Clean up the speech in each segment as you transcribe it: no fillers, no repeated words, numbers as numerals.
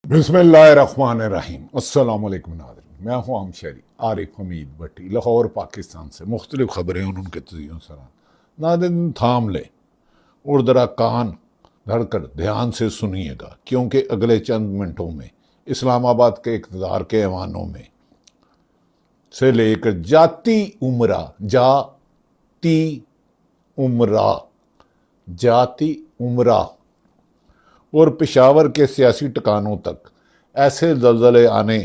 بسم اللہ الرحمن الرحیم۔ السلام علیکم ناظرین، میں ہوں ہم شہری عارف حمید بٹی، لاہور پاکستان سے مختلف خبریں اور ان کے تجزیوں سران ناظرین تھام لیں اور ذرا کان دھر کر دھیان سے سنیے گا، کیونکہ اگلے چند منٹوں میں اسلام آباد کے اقتدار کے ایوانوں میں سے لے کر جاتی عمرہ اور پشاور کے سیاسی ٹکانوں تک ایسے زلزلے آنے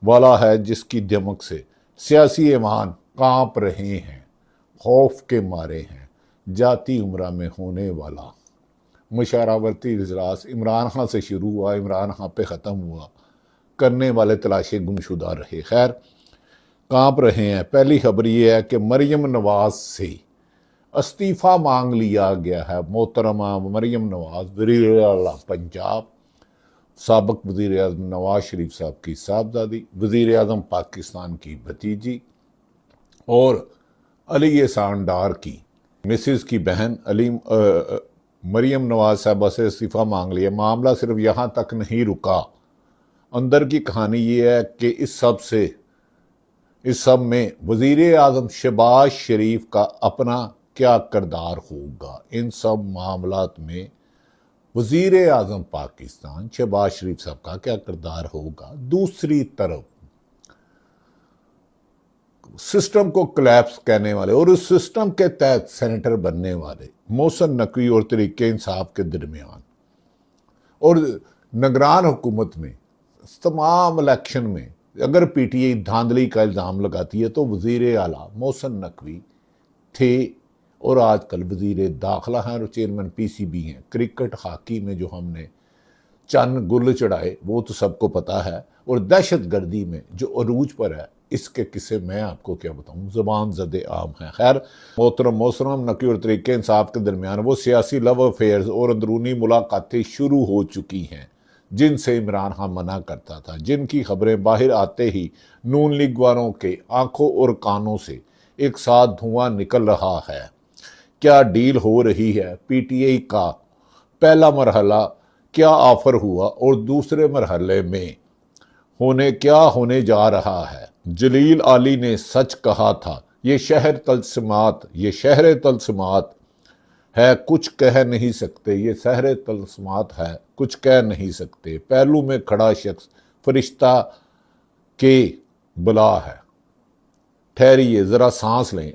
والا ہے جس کی دمک سے سیاسی ایوان کانپ رہے ہیں، خوف کے مارے ہیں۔ جاتی عمرہ میں ہونے والا مشاورتی اجلاس عمران خان سے شروع ہوا، عمران خان پہ ختم ہوا، کرنے والے تلاشے گمشدہ رہے۔ خیر، کانپ رہے ہیں۔ پہلی خبر یہ ہے کہ مریم نواز سے استعفیٰ مانگ لیا گیا ہے۔ محترمہ مریم نواز وزیر اعلیٰ پنجاب، سابق وزیر اعظم نواز شریف صاحب کی صاحبزادی، وزیر اعظم پاکستان کی بھتیجی اور علی احسان ڈار کی مسز کی بہن مریم نواز صاحبہ سے استعفیٰ مانگ لیا۔ معاملہ صرف یہاں تک نہیں رکا، اندر کی کہانی یہ ہے کہ اس سب میں وزیر اعظم شہباز شریف کا اپنا کیا کردار ہوگا۔ ان سب معاملات میں وزیر اعظم پاکستان شہباز شریف صاحب کا کیا کردار ہوگا۔ دوسری طرف سسٹم کو کلیپس کہنے والے اور اس سسٹم کے تحت سینیٹر بننے والے محسن نقوی اور تحریک انصاف کے درمیان اور نگران حکومت میں تمام الیکشن میں اگر پی ٹی آئی دھاندلی کا الزام لگاتی ہے تو وزیر اعلیٰ محسن نقوی تھے اور آج کل وزیر داخلہ ہیں اور چیئرمین پی سی بی ہیں۔ کرکٹ ہاکی میں جو ہم نے چند گل چڑھائے وہ تو سب کو پتہ ہے، اور دہشت گردی میں جو عروج پر ہے اس کے قصے میں آپ کو کیا بتاؤں، زبان زد عام ہے۔ خیر، محترم نقوی اور تحریک انصاف کے درمیان وہ سیاسی لو افیئرز اور اندرونی ملاقاتیں شروع ہو چکی ہیں جن سے عمران خان منع کرتا تھا، جن کی خبریں باہر آتے ہی نون لیگ والوں کے آنکھوں اور کانوں سے ایک ساتھ دھواں نکل رہا ہے۔ کیا ڈیل ہو رہی ہے؟ پی ٹی آئی کا پہلا مرحلہ کیا آفر ہوا اور دوسرے مرحلے میں کیا ہونے جا رہا ہے؟ جلیل علی نے سچ کہا تھا، یہ شہر طلسمات ہے کچھ کہہ نہیں سکتے، یہ شہر طلسمات ہے کچھ کہہ نہیں سکتے۔ پہلو میں کھڑا شخص فرشتہ کے بلا ہے۔ ٹھہریے، ذرا سانس لیں،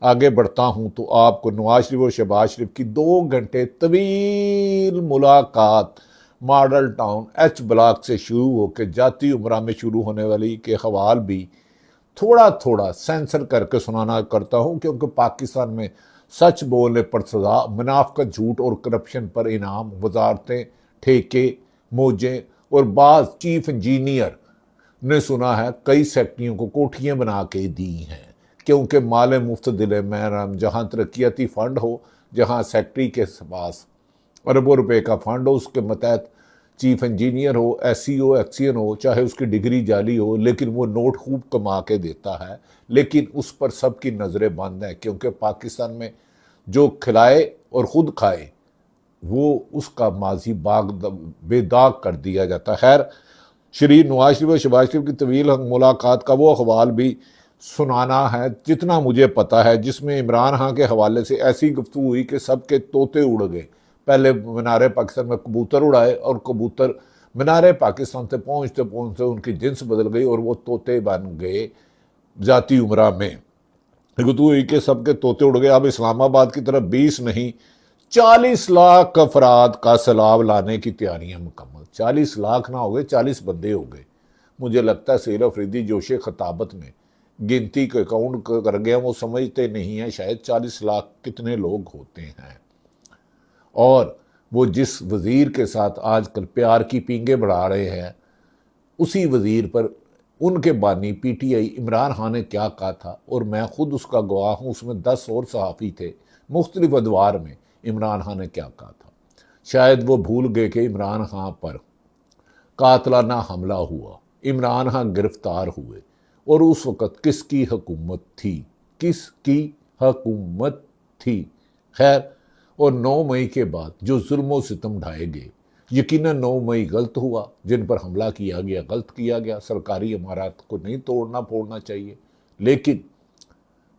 آگے بڑھتا ہوں تو آپ کو نواز شریف اور شہباز شریف کی 2 گھنٹے طویل ملاقات ماڈل ٹاؤن ایچ بلاک سے شروع ہو کے جاتی عمرہ میں شروع ہونے والی کے حوال بھی تھوڑا سینسر کر کے سنانا کرتا ہوں، کیونکہ پاکستان میں سچ بولنے پر سزا، منافقت، جھوٹ اور کرپشن پر انعام، وزارتیں، ٹھیکے، موجیں اور بعض چیف انجینئر نے سنا ہے کئی سیکٹریوں کو کوٹھیاں بنا کے دی ہیں، کیونکہ مال مفت دل محرم، جہاں ترقیاتی فنڈ ہو، جہاں سیکٹری کے پاس اربوں روپے کا فنڈ ہو، اس کے متحد چیف انجینئر ہو، ایس سی او ایکسین ہو، چاہے اس کی ڈگری جعلی ہو، لیکن وہ نوٹ خوب کما کے دیتا ہے، لیکن اس پر سب کی نظریں بند ہیں، کیونکہ پاکستان میں جو کھلائے اور خود کھائے وہ اس کا ماضی بے داغ کر دیا جاتا ہے۔ خیر، شری نواز شریف اور شہباز شریف کی طویل ملاقات کا وہ احوال بھی سنانا ہے جتنا مجھے پتا ہے، جس میں عمران خان کے حوالے سے ایسی گفتگو ہوئی کہ سب کے طوطے اڑ گئے۔ پہلے مینار پاکستان میں کبوتر اڑائے اور کبوتر مینار پاکستان سے پہنچتے ان کی جنس بدل گئی اور وہ طوطے بن گئے ذاتی عمرہ میں۔ گفتگو ہوئی کہ سب کے طوطے اڑ گئے۔ اب اسلام آباد کی طرف 20 نہیں 40 لاکھ افراد کا سیلاب لانے کی تیاریاں مکمل۔ 40 لاکھ نہ ہو گئے، 40 بندے ہو گئے۔ مجھے لگتا ہے سیر افریدی جوش خطابت میں گنتی کے اکاؤنٹ کر گیا، وہ سمجھتے نہیں ہیں شاید 40 لاکھ کتنے لوگ ہوتے ہیں۔ اور وہ جس وزیر کے ساتھ آج کل پیار کی پینگیں بڑھا رہے ہیں، اسی وزیر پر ان کے بانی P T I Imran Khan نے کیا کہا تھا، اور میں خود اس کا گواہ ہوں، اس میں 10 اور صحافی تھے مختلف ادوار میں۔ عمران خان نے کیا کہا تھا؟ شاید وہ بھول گئے کہ عمران خان پر قاتلانہ حملہ ہوا، عمران خان گرفتار ہوئے، اور اس وقت کس کی حکومت تھی؟ خیر، اور 9 مئی کے بعد جو ظلم و ستم ڈھائے گئے، یقیناً 9 مئی غلط ہوا، جن پر حملہ کیا گیا غلط کیا گیا، سرکاری عمارات کو نہیں توڑنا پھوڑنا چاہیے، لیکن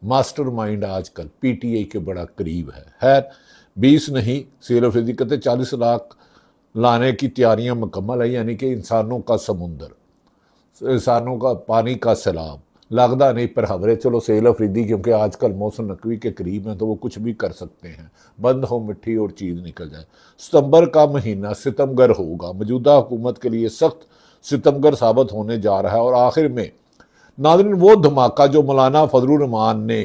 ماسٹر مائنڈ آج کل پی ٹی آئی کے بڑا قریب ہے۔ خیر 20 نہیں، سیل افریدی کہتے 40 لاکھ لانے کی تیاریاں مکمل ہیں، یعنی کہ انسانوں کا سمندر، انسانوں کا پانی کا سیلاب لگدا نہیں پر خبریں۔ چلو سیل افریدی کیونکہ آج کل محسن نقوی کے قریب ہیں تو وہ کچھ بھی کر سکتے ہیں، بند ہو مٹھی اور چیز نکل جائے۔ ستمبر کا مہینہ ستمگر ہوگا، موجودہ حکومت کے لیے سخت ستمگر ثابت ہونے جا رہا ہے۔ اور آخر میں ناظرین وہ دھماکہ جو مولانا فضل الرحمان نے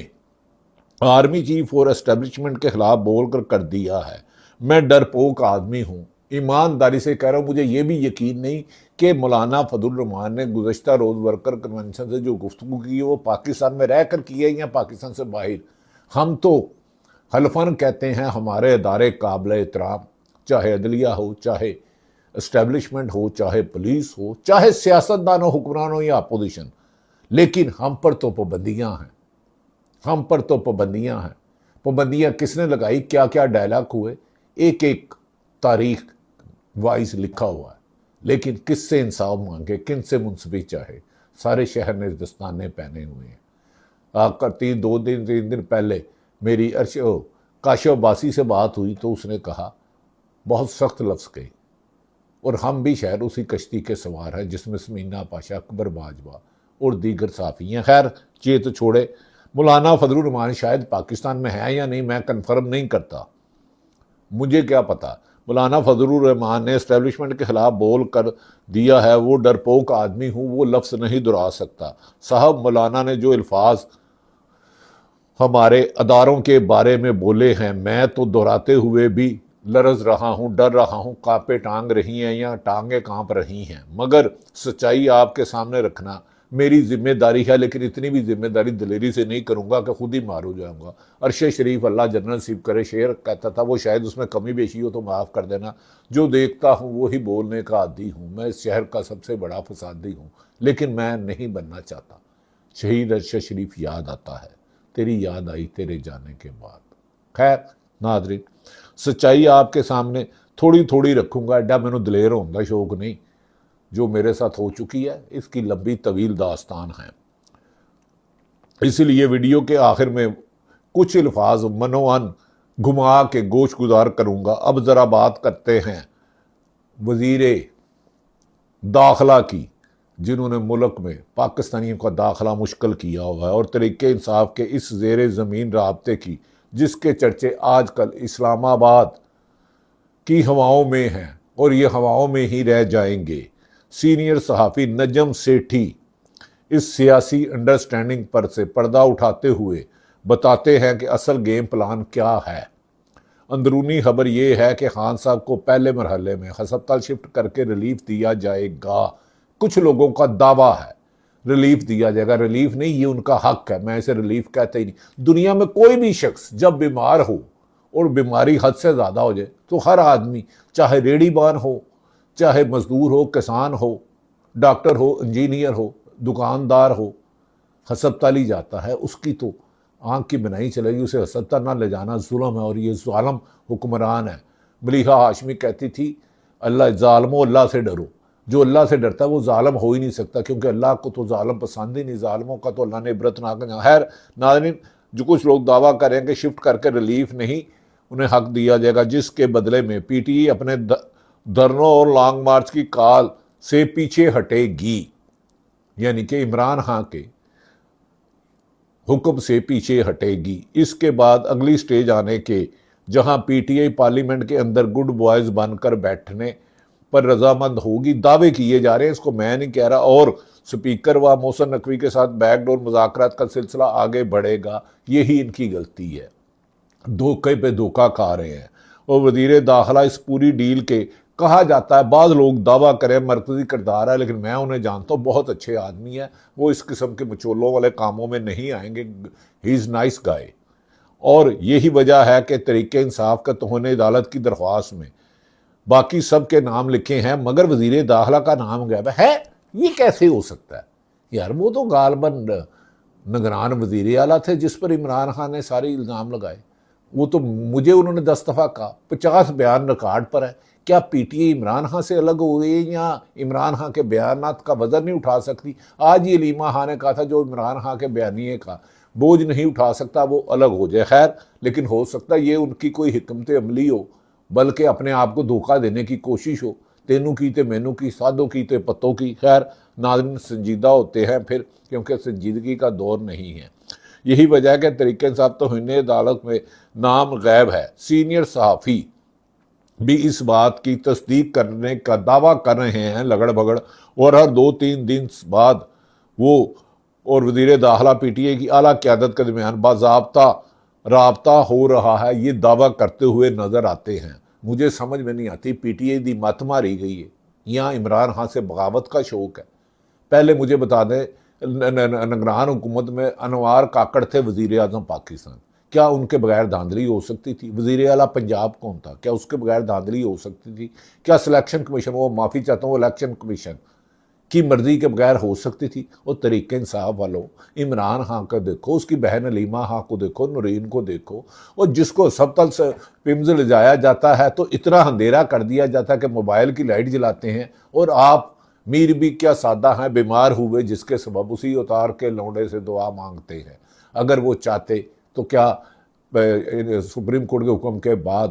آرمی چیف اور اسٹیبلشمنٹ کے خلاف بول کر دیا ہے، میں ڈرپوک آدمی ہوں، ایمانداری سے کہہ رہا ہوں، مجھے یہ بھی یقین نہیں کہ مولانا فضل الرحمان نے گزشتہ روز ورکر کنونشن سے جو گفتگو کی ہے وہ پاکستان میں رہ کر کی ہے یا پاکستان سے باہر۔ ہم تو حلفاً کہتے ہیں ہمارے ادارے قابل احترام، چاہے عدلیہ ہو، چاہے اسٹیبلشمنٹ ہو، چاہے پولیس ہو، چاہے سیاستدان ہو، حکمران ہو یا اپوزیشن، لیکن ہم پر تو پابندیاں ہیں، ہم پر تو پابندیاں ہیں۔ پابندیاں کس نے لگائی، کیا کیا ڈائلاگ ہوئے، ایک ایک تاریخ وائز لکھا ہوا ہے، لیکن کس سے انصاف مانگے، کن سے منصفی چاہے، سارے شہر نے دستانے پہنے ہوئے ہیں۔ آپ کا 3 دن پہلے میری کاشف عباسی سے بات ہوئی تو اس نے کہا، بہت سخت لفظ کہی، اور ہم بھی شہر اسی کشتی کے سوار ہیں جس میں سمینہ پاشا، اکبر باجوہ اور دیگر صحافی ہیں۔ خیر یہ تو چھوڑے، مولانا فضل الرحمان شاید پاکستان میں ہے یا نہیں میں کنفرم نہیں کرتا، مجھے کیا پتا۔ مولانا فضل الرحمان نے اسٹیبلشمنٹ کے خلاف بول کر دیا ہے، وہ ڈرپوک آدمی ہوں، وہ لفظ نہیں دہرا سکتا۔ صاحب مولانا نے جو الفاظ ہمارے اداروں کے بارے میں بولے ہیں، میں تو دہراتے ہوئے بھی لرز رہا ہوں، ڈر رہا ہوں، کانپے ٹانگ رہی ہیں یا ٹانگیں کانپ رہی ہیں، مگر سچائی آپ کے سامنے رکھنا میری ذمہ داری ہے، لیکن اتنی بھی ذمہ داری دلیری سے نہیں کروں گا کہ خود ہی مار ہو جاؤں گا۔ عرش شریف اللہ جنت نصیب کرے، شعر کہتا تھا، وہ شاید اس میں کمی بیشی ہو تو معاف کر دینا، جو دیکھتا ہوں وہی بولنے کا عادی ہوں، میں اس شہر کا سب سے بڑا فسادی ہوں، لیکن میں نہیں بننا چاہتا۔ شہید عرش شریف یاد آتا ہے، تیری یاد آئی تیرے جانے کے بعد۔ خیر ناظرین، سچائی آپ کے سامنے تھوڑی تھوڑی رکھوں گا، ایڈا مینوں دلیر ہونے کا شوق نہیں، جو میرے ساتھ ہو چکی ہے اس کی لمبی طویل داستان ہے۔ اسی لیے ویڈیو کے آخر میں کچھ الفاظ منوان گھما کے گوش گزار کروں گا۔ اب ذرا بات کرتے ہیں وزیر داخلہ کی، جنہوں نے ملک میں پاکستانیوں کا داخلہ مشکل کیا ہوا ہے، اور طریقے انصاف کے اس زیر زمین رابطے کی، جس کے چرچے آج کل اسلام آباد کی ہواؤں میں ہیں اور یہ ہواؤں میں ہی رہ جائیں گے۔ سینئر صحافی نجم سیٹھی اس سیاسی انڈرسٹینڈنگ پر سے پردہ اٹھاتے ہوئے بتاتے ہیں کہ اصل گیم پلان کیا ہے۔ اندرونی خبر یہ ہے کہ خان صاحب کو پہلے مرحلے میں ہسپتال شفٹ کر کے ریلیف دیا جائے گا۔ کچھ لوگوں کا دعویٰ ہے ریلیف دیا جائے گا، ریلیف نہیں، یہ ان کا حق ہے، میں اسے ریلیف کہتا ہی نہیں۔ دنیا میں کوئی بھی شخص جب بیمار ہو اور بیماری حد سے زیادہ ہو جائے تو ہر آدمی، چاہے ریڑھی بان ہو، چاہے مزدور ہو، کسان ہو، ڈاکٹر ہو، انجینئر ہو، دکاندار ہو، ہسپتال ہی جاتا ہے۔ اس کی تو آنکھ کی بنائی چلے گی، اسے ہسپتال نہ لے جانا ظلم ہے، اور یہ ظالم حکمران ہے۔ ملیحہ ہاشمی کہتی تھی، اللہ ظالمو اللہ سے ڈرو، جو اللہ سے ڈرتا ہے وہ ظالم ہو ہی نہیں سکتا، کیونکہ اللہ کو تو ظالم پسند ہی نہیں، ظالموں کا تو اللہ نے عبرت نہ کرنا۔ خیر ناظرین، جو کچھ لوگ دعویٰ کریں کہ شفٹ کر کے ریلیف نہیں انہیں حق دیا جائے گا، جس کے بدلے میں پی ٹی آئی اپنے دھرنوں اور لانگ مارچ کی کال سے پیچھے ہٹے گی، یعنی کہ عمران خان کے حکم سے پیچھے ہٹے گی۔ اس کے بعد اگلی سٹیج آنے کے، جہاں پی ٹی آئی پارلیمنٹ کے اندر گڈ بوائز بن کر بیٹھنے پر رضامند ہوگی۔ دعوے کیے جا رہے ہیں، اس کو میں نہیں کہہ رہا، اور سپیکر و محسن نقوی کے ساتھ بیک ڈور مذاکرات کا سلسلہ آگے بڑھے گا۔ یہی ان کی غلطی ہے، دھوکے پہ دھوکہ کھا رہے ہیں۔ اور وزیر داخلہ اس پوری ڈیل کے، کہا جاتا ہے، بعض لوگ دعویٰ کریں مرکزی کردار ہے، لیکن میں انہیں جانتا ہوں، بہت اچھے آدمی ہیں، وہ اس قسم کے مچولوں والے کاموں میں نہیں آئیں گے، ہی از نائس گائے۔ اور یہی وجہ ہے کہ تحریک انصاف کا توہین عدالت کی درخواست میں باقی سب کے نام لکھے ہیں، مگر وزیر داخلہ کا نام غائب ہے۔ یہ کیسے ہو سکتا ہے یار؟ وہ تو غالباً نگران وزیر اعلیٰ تھے جس پر عمران خان نے سارے الزام لگائے۔ وہ تو مجھے انہوں نے 10 دفعہ کہا، 50 بیان ریکارڈ پر ہے کیا P T I Imran Khan سے الگ ہو گئی یا عمران خان کے بیانات کا وزن نہیں اٹھا سکتی؟ آج یہ علیمہ خان نے کہا تھا جو عمران خان کے بیانیے کا بوجھ نہیں اٹھا سکتا وہ الگ ہو جائے. خیر لیکن ہو سکتا یہ ان کی کوئی حکمت عملی ہو، بلکہ اپنے آپ کو دھوکہ دینے کی کوشش ہو. تینوں کی تے مینوں کی، سادوں کی تے پتوں کی. خیر ناظرین سنجیدہ ہوتے ہیں پھر، کیونکہ سنجیدگی کا دور نہیں ہے. یہی وجہ ہے کہ طریق انصاف توہین عدالت میں نام غیب ہے. سینئر صحافی بھی اس بات کی تصدیق کرنے کا دعویٰ کر رہے ہیں لگڑ بگڑ، اور ہر 2-3 دن بعد وہ اور وزیر داخلہ پی ٹی آئی کی اعلیٰ قیادت کے درمیان باضابطہ رابطہ ہو رہا ہے، یہ دعویٰ کرتے ہوئے نظر آتے ہیں. مجھے سمجھ میں نہیں آتی پی ٹی آئی دی مت ماری گئی ہے یا عمران خان سے بغاوت کا شوق ہے. پہلے مجھے بتا دیں نگران حکومت میں انوار کاکڑ تھے وزیر اعظم پاکستان، کیا ان کے بغیر دھاندلی ہو سکتی تھی؟ وزیر اعلیٰ پنجاب کون تھا، کیا اس کے بغیر دھاندلی ہو سکتی تھی؟ کیا سلیکشن کمیشن، وہ معافی چاہتا ہوں، وہ الیکشن کمیشن کی مرضی کے بغیر ہو سکتی تھی؟ اور طریق انصاف والوں عمران خان کا دیکھو، اس کی بہن علیمہ خان کو دیکھو، نورین کو دیکھو، اور جس کو سبتل سے پمز لے جایا جاتا ہے تو اتنا اندھیرا کر دیا جاتا ہے کہ موبائل کی لائٹ جلاتے ہیں. اور آپ میر بھی کیا سادہ ہیں، بیمار ہوئے جس کے سبب اسی اتار کے لونڈے سے دعا مانگتے ہیں. اگر وہ چاہتے تو کیا سپریم کورٹ کے حکم کے بعد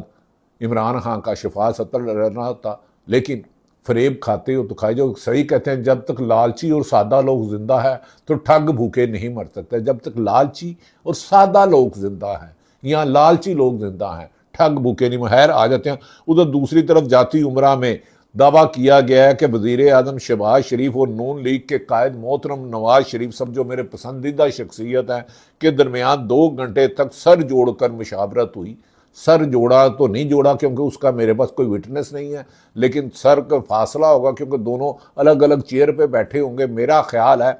عمران خان کا شفا 70 رہنا ہوتا؟ لیکن فریب کھاتے ہو تو کھائے. جو صحیح کہتے ہیں جب تک لالچی اور سادہ لوگ زندہ ہے تو ٹھگ بھوکے نہیں مر سکتے. جب تک لالچی اور سادہ لوگ زندہ ہیں یا لالچی لوگ زندہ ہیں ٹھگ بھوکے نہیں. خیر آ جاتے ہیں ادھر دوسری طرف جاتی عمرہ میں دعویٰ کیا گیا ہے کہ وزیر اعظم شہباز شریف اور نون لیگ کے قائد محترم نواز شریف صاحب جو میرے پسندیدہ شخصیت ہیں کے درمیان 2 گھنٹے تک سر جوڑ کر مشاورت ہوئی. سر جوڑا تو نہیں جوڑا کیونکہ اس کا میرے پاس کوئی وٹنس نہیں ہے، لیکن سر کا فاصلہ ہوگا کیونکہ دونوں الگ الگ چیئر پہ بیٹھے ہوں گے میرا خیال ہے.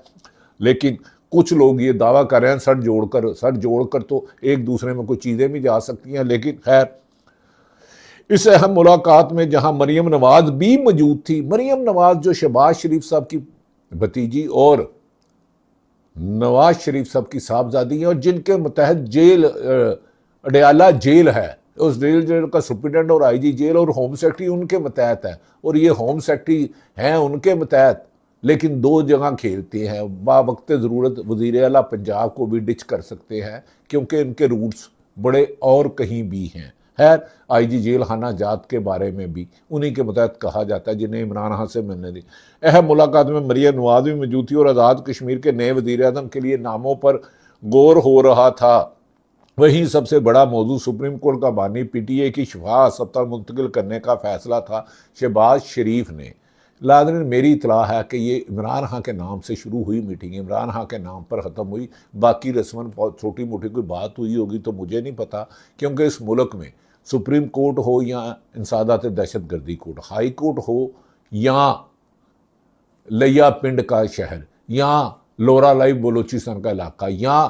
لیکن کچھ لوگ یہ دعویٰ کر رہے ہیں سر جوڑ کر تو ایک دوسرے میں کوئی چیزیں بھی جا سکتی ہیں. لیکن خیر اس اہم ملاقات میں جہاں مریم نواز بھی موجود تھی، مریم نواز جو شہباز شریف صاحب کی بھتیجی اور نواز شریف صاحب کی صاحبزادی ہیں اور جن کے متحد جیل اڈیالہ جیل ہے، اس جیل کا سپرنٹینڈنٹ اور آئی جی جیل اور ہوم سیکرٹری ان کے متحد ہے، اور یہ ہوم سیکرٹری ہیں ان کے متحد، لیکن 2 جگہ کھیلتے ہیں. با وقت ضرورت وزیر اعلیٰ پنجاب کو بھی ڈچ کر سکتے ہیں کیونکہ ان کے روٹس بڑے اور کہیں بھی ہیں. خیر آئی جی جیل خانہ جات کے بارے میں بھی انہی کے متحد کہا جاتا ہے جنہیں عمران خان سے ملنے دی. اہم ملاقات میں مریم نواز بھی موجود تھی اور آزاد کشمیر کے نئے وزیر اعظم کے لیے ناموں پر غور ہو رہا تھا. وہیں سب سے بڑا موضوع سپریم کورٹ کا بانی پی ٹی آئی کی شفا 70 منتقل کرنے کا فیصلہ تھا شہباز شریف نے. ناظرین میری اطلاع ہے کہ یہ عمران خان کے نام سے شروع ہوئی میٹنگ، عمران خان کے نام پر ختم ہوئی. باقی رسماً چھوٹی موٹی کوئی بات ہوئی ہوگی تو مجھے نہیں پتا، کیونکہ اس ملک میں سپریم کورٹ ہو یا انسداد دہشت گردی کورٹ، ہائی کورٹ ہو یا لیا پنڈ کا شہر یا لورا لائی بلوچستان کا علاقہ یا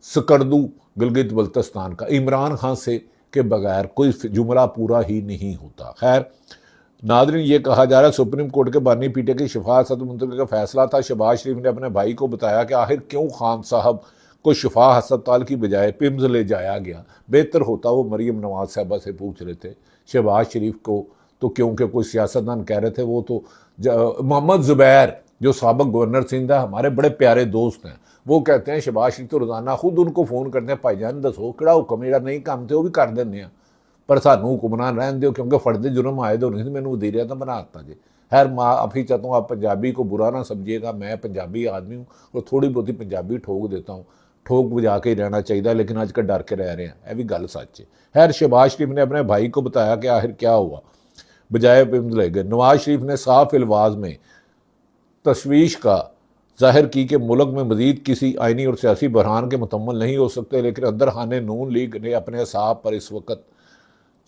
سکردو گلگت بلتستان کا، عمران خان سے کے بغیر کوئی جملہ پورا ہی نہیں ہوتا. خیر ناظرین یہ کہا جا رہا ہے سپریم کورٹ کے بانی پی ٹی آئی کی شفا 70 منتقل کا فیصلہ تھا. شہباز شریف نے اپنے بھائی کو بتایا کہ آخر کیوں خان صاحب کو شفا ہسپتال کی بجائے پمز لے جایا گیا. بہتر ہوتا وہ مریم نواز صاحبہ سے پوچھ رہے تھے. شہباز شریف کو تو کیونکہ کوئی سیاستدان کہہ رہے تھے، وہ تو محمد زبیر جو سابق گورنر سندھ ہے ہمارے بڑے پیارے دوست ہیں، وہ کہتے ہیں شہباز شریف تو روزانہ خود ان کو فون کرتے ہیں بھائی جان دسو کہڑا حکم جڑا نہیں کام تے وہ بھی کر دینے ہیں پر سانوں حکمران رہن دیو کیونکہ فرد جرم عائد ہونے سے میں نے وزیر اعظم بنا دیتا جی. خیر معافی چاہتا ہوں، آپ پنجابی کو برا نہ سمجھیے گا، میں پنجابی آدمی ہوں اور تھوڑی بہتی پنجابی ٹھوک دیتا ہوں، ٹھوک بجا کے ہی رہنا چاہیے، لیکن آج کل ڈر کے رہ رہے ہیں، یہ بھی گل سچ ہے. خیر شہباز شریف نے اپنے بھائی کو بتایا کہ آخر کیا ہوا، بجائے پمز لے گئے. نواز شریف نے صاف الفاظ میں تشویش کا ظاہر کی کہ ملک میں مزید کسی آئینی اور سیاسی بحران کے متمل نہیں ہو سکتے، لیکن اندر خانے نون لیگ نے اپنے اصحاب پر اس وقت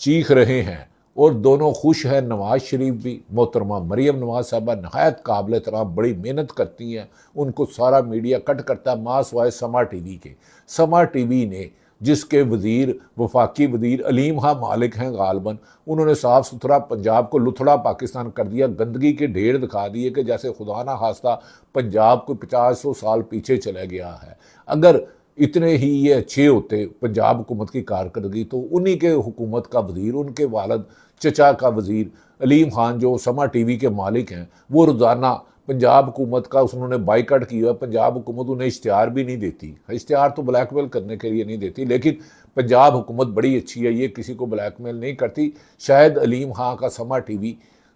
چیخ رہے ہیں اور دونوں خوش ہیں. نواز شریف بھی، محترمہ مریم نواز صاحبہ نہایت قابل احترام، بڑی محنت کرتی ہیں، ان کو سارا میڈیا کٹ کرتا ہے ماں سوائے سما ٹی وی کے. سما ٹی وی نے جس کے وزیر وفاقی وزیر علیم خان مالک ہیں غالباً، انہوں نے صاف ستھرا پنجاب کو لتھڑا پاکستان کر دیا، گندگی کے ڈھیر دکھا دیے کہ جیسے خدا نہ خواستہ پنجاب کو 50-100 سال پیچھے چلے گیا ہے. اگر اتنے ہی یہ اچھے ہوتے پنجاب حکومت کی کارکردگی تو انہی کے حکومت کا وزیر، ان کے والد چچا کا وزیر علیم خان جو سما ٹی وی کے مالک ہیں، وہ روزانہ پنجاب حکومت کا انہوں نے بائیکاٹ کیا ہے۔ پنجاب حکومت انہیں اشتہار بھی نہیں دیتی، اشتہار تو بلیک میل کرنے کے لیے نہیں دیتی، لیکن پنجاب حکومت بڑی اچھی ہے، یہ کسی کو بلیک میل نہیں کرتی۔ شاید علیم خان کا سما ٹی وی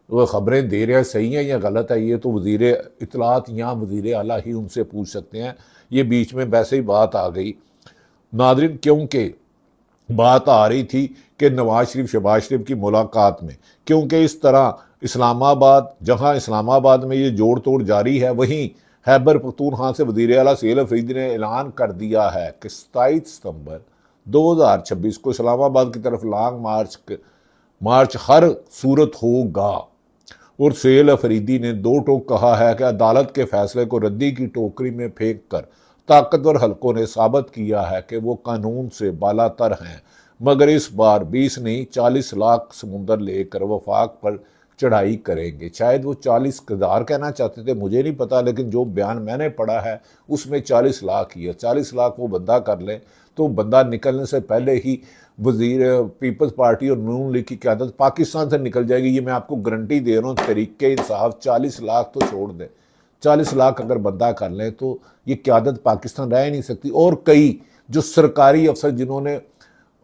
وہ خبریں دے رہے ہیں صحیح ہیں یا غلط ہے، یہ تو وزیر اطلاعات یا وزیر اعلیٰ ہی ان سے پوچھ سکتے ہیں۔ یہ بیچ میں ویسے ہی بات آ گئی ناظرین، کیونکہ بات آ رہی تھی کہ نواز شریف شہباز شریف کی ملاقات میں، کیونکہ اس طرح اسلام آباد، جہاں اسلام آباد میں یہ جوڑ توڑ جاری ہے، وہیں خیبر پختونخوا سے وزیر اعلیٰ سہیل افریدی نے اعلان کر دیا ہے کہ 27 ستمبر 2026 کو اسلام آباد کی طرف لانگ مارچ ہر صورت ہوگا۔ اور سہیل افریدی نے دو ٹوک کہا ہے کہ عدالت کے فیصلے کو ردی کی ٹوکری میں پھینک کر طاقتور حلقوں نے ثابت کیا ہے کہ وہ قانون سے بالاتر ہیں، مگر اس بار 20 نہیں 40 لاکھ سمندر لے کر وفاق پر چڑھائی کریں گے۔ شاید وہ 40,000 کہنا چاہتے تھے، مجھے نہیں پتا، لیکن جو بیان میں نے پڑھا ہے اس میں 40 لاکھ ہی ہے۔ 40 لاکھ وہ بندہ کر لیں تو بندہ نکلنے سے پہلے ہی وزیر پیپلز پارٹی اور نون لیگ کی قیادت پاکستان سے نکل جائے گی، یہ میں آپ کو گارنٹی دے رہا ہوں۔ تحریک انصاف 40 لاکھ تو چھوڑ دیں، 40 لاکھ اگر بندہ کر لیں تو یہ قیادت پاکستان رہ نہیں سکتی۔ اور کئی جو سرکاری افسر جنہوں نے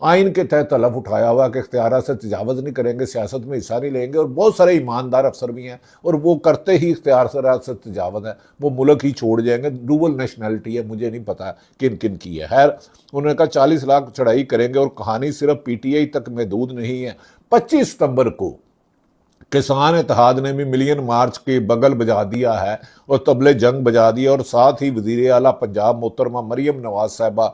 آئین کے تحت حلف اٹھایا ہوا کہ اختیارات سے تجاوز نہیں کریں گے، سیاست میں حصہ نہیں لیں گے، اور بہت سارے ایماندار افسر بھی ہیں اور وہ کرتے ہی اختیارات سے تجاوز ہے، وہ ملک ہی چھوڑ جائیں گے۔ ڈوبل نیشنلٹی ہے، مجھے نہیں پتا کن کن کی ہے۔ خیر، انہوں نے کہا 40 لاکھ چڑھائی کریں گے، اور کہانی صرف پی ٹی آئی تک محدود نہیں ہے۔ 25 ستمبر کو کسان اتحاد نے بھی ملین مارچ کے بغل بجا دیا ہے اور طبلِ جنگ بجا دیا، اور ساتھ ہی وزیر اعلیٰ پنجاب محترمہ مریم نواز صاحبہ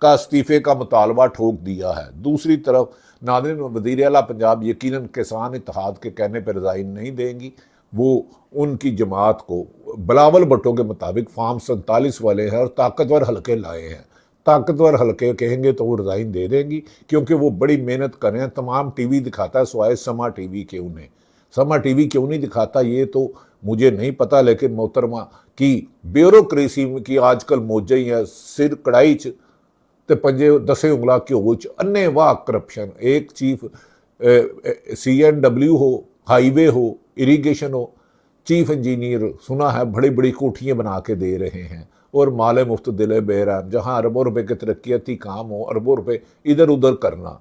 کا استعفے کا مطالبہ ٹھوک دیا ہے۔ دوسری طرف ناظرین، وزیر اعلیٰ پنجاب یقیناً کسان اتحاد کے کہنے پر ریزائن نہیں دیں گی، وہ ان کی جماعت کو بلاول بھٹو کے مطابق فارم 47 والے ہیں اور طاقتور حلقے لائے ہیں۔ طاقتور حلقے کہیں گے تو وہ ریزائن دے دیں گی، کیونکہ وہ بڑی محنت کر رہے ہیں۔ تمام ٹی وی دکھاتا ہے سوائے سما ٹی وی کے، انہیں سما ٹی وی کیوں نہیں دکھاتا یہ تو مجھے نہیں پتا، لیکن محترمہ کی بیوروکریسی کی آج کل موجہ ہی ہے، سر کڑائی تے پنجے دسے انگلا کیوچ، انے واہ کرپشن۔ ایک چیف CNW ہو، ہائی وے ہو، اریگیشن ہو، چیف انجینئر سنا ہے بڑی بڑی کوٹھیاں بنا کے دے رہے ہیں، اور مال مفت دلے بہران، جہاں اربوں روپے کے ترقیاتی کام ہو، اربوں روپے ادھر ادھر کرنا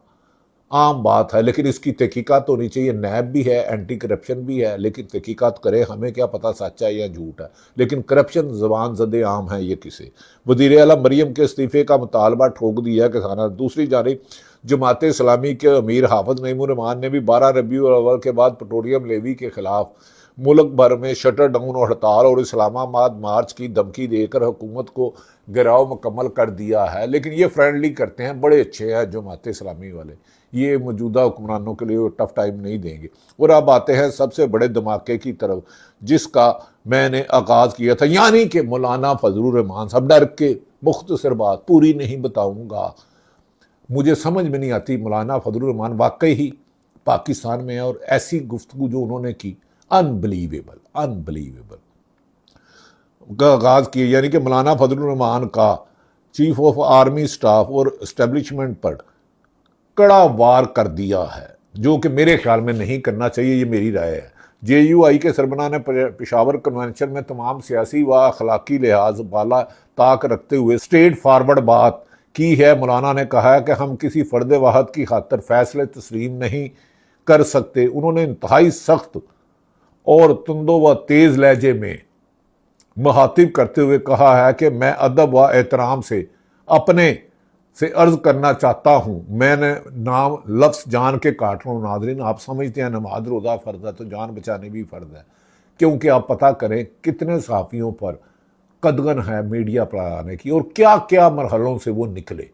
عام بات ہے، لیکن اس کی تحقیقات ہونی چاہیے۔ نیب بھی ہے، اینٹی کرپشن بھی ہے، لیکن تحقیقات کرے، ہمیں کیا پتا سچ ہے یا جھوٹ ہے، لیکن کرپشن زبان زد عام ہے یہ کسے۔ وزیر اعلیٰ مریم کے استعفے کا مطالبہ ٹھوک دیا کسانوں۔ دوسری جانب جماعت اسلامی کے امیر حافظ نعیم الرحمان نے بھی 12 ربیع الاول کے بعد پیٹرولیم لیوی کے خلاف ملک بھر میں شٹر ڈاؤن اور ہڑتال اور اسلام آباد مارچ کی دھمکی دے کر حکومت کو گھیراؤ مکمل کر دیا ہے، لیکن یہ فرینڈلی کرتے ہیں، بڑے اچھے ہیں جماعت اسلامی والے، یہ موجودہ حکمرانوں کے لیے ٹف ٹائم نہیں دیں گے۔ اور اب آتے ہیں سب سے بڑے دھماکے کی طرف، جس کا میں نے آغاز کیا تھا، یعنی کہ مولانا فضل الرحمان صاحب۔ ڈر کے مختصر بات پوری نہیں بتاؤں گا، مجھے سمجھ میں نہیں آتی مولانا فضل الرحمان واقعی ہی پاکستان میں ہے، اور ایسی گفتگو جو انہوں نے کی، انبلیویبل کا آغاز کیا، یعنی کہ مولانا فضل الرحمان کا چیف آف آرمی سٹاف اور اسٹیبلشمنٹ پر کڑا وار کر دیا ہے، جو کہ میرے خیال میں نہیں کرنا چاہیے، یہ میری رائے ہے۔ JUI کے سربراہ نے پشاور کنونشن میں تمام سیاسی و اخلاقی لحاظ بالا طاق رکھتے ہوئے اسٹریٹ فارورڈ بات کی ہے۔ مولانا نے کہا ہے کہ ہم کسی فرد واحد کی خاطر فیصلے تسلیم نہیں کر سکتے۔ انہوں نے انتہائی سخت اور تند و تیز لہجے میں مخاطب کرتے ہوئے کہا ہے کہ میں ادب و احترام سے اپنے سے عرض کرنا چاہتا ہوں، میں نے نام لفظ جان کے کاٹ رہا ہوں۔ ناظرین، آپ سمجھتے ہیں نماز روزہ فرض ہے تو جان بچانے بھی فرض ہے، کیونکہ آپ پتہ کریں کتنے صحافیوں پر قدغن ہے میڈیا پر آنے کی، اور کیا کیا مرحلوں سے وہ نکلے،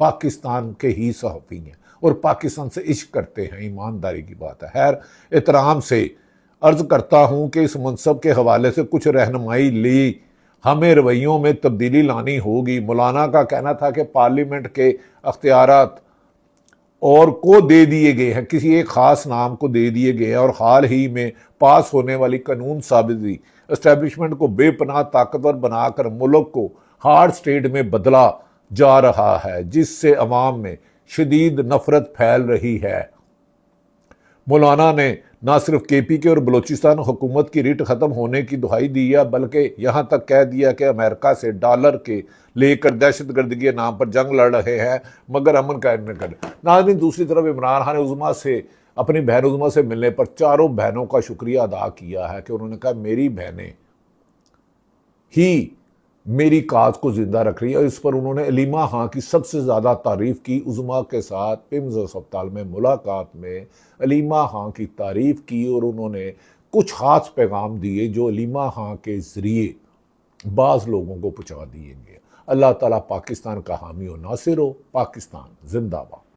پاکستان کے ہی صحافی ہیں اور پاکستان سے عشق کرتے ہیں، ایمانداری کی بات ہے۔ خیر، احترام سے عرض کرتا ہوں کہ اس منصب کے حوالے سے کچھ رہنمائی لی، ہمیں رویوں میں تبدیلی لانی ہوگی۔ مولانا کا کہنا تھا کہ پارلیمنٹ کے اختیارات اور کو دے دیے گئے ہیں، کسی ایک خاص نام کو دے دیے گئے ہیں، اور حال ہی میں پاس ہونے والی قانون سازی اسٹیبلشمنٹ کو بے پناہ طاقتور بنا کر ملک کو ہارڈ سٹیٹ میں بدلا جا رہا ہے، جس سے عوام میں شدید نفرت پھیل رہی ہے۔ مولانا نے نہ صرف کے پی کے اور بلوچستان حکومت کی ریٹ ختم ہونے کی دہائی دی ہے، بلکہ یہاں تک کہہ دیا کہ امریکہ سے ڈالر کے لے کر دہشت گردی کے نام پر جنگ لڑ رہے ہیں مگر امن قائم نہ کر۔ ناظرین، دوسری طرف عمران خان عظمیٰ سے اپنی بہن عظمیٰ سے ملنے پر چاروں بہنوں کا شکریہ ادا کیا ہے کہ انہوں نے کہا میری بہنیں ہی میری کاز کو زندہ رکھ رہی ہے، اور اس پر انہوں نے علیمہ خان کی سب سے زیادہ تعریف کی۔ عظمیٰ کے ساتھ پیمز ہسپتال میں ملاقات میں علیمہ خان کی تعریف کی اور انہوں نے کچھ خاص پیغام دیے جو علیمہ خان کے ذریعے بعض لوگوں کو پہنچا دیے گئے۔ اللہ تعالیٰ پاکستان کا حامی و ناصر ہو۔ پاکستان زندہ باد۔